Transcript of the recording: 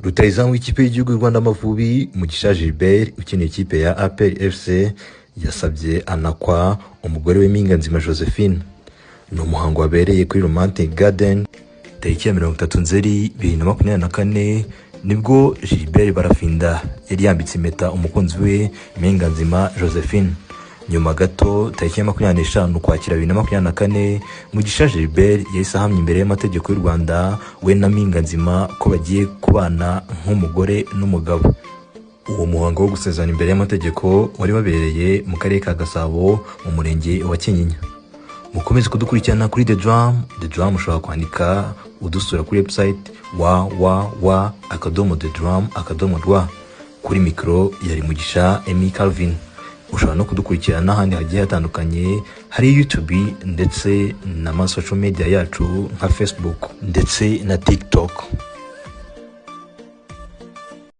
rutahizamu w'ikipe y'igihugu y'u Rwanda Amavubi Mugisha Gilbert ukinira ikipe ya APR FC yasabye anakwa umugore we Mpinganzima Josephine. Ni umuhango wabereye kuri Romantic Garden tariki ya 30 Nzeri 2024 nibwo Gilbert Barafinda yari yambitse impeta umukunzi we Mpinganzima Josephine. Nyuma gato tariki ya 25 Ukwakira 2024 Mugisha Gilbert yahise ahamya imbere y'amategeko y'u Rwanda we na Mpinganzima ko bagiye kubana nk'umugore n'umugabo. Uwo muhango wo gusezerana imbere y'amategeko wari wabereye mu karere ka Gasabo mu murenge wa Kinyinya. Mukomeze kudukurikirana kuri The Drum ushobora kwandika udusura kuri website www.thedrum.rw. Kuri mikro yari Mugisha Emmy Calvin. Ushobora no kudukurikirana n'ahandi hagiye hatandukanye, hari YouTube ndetse na social media yacu nka Facebook ndetse na TikTok.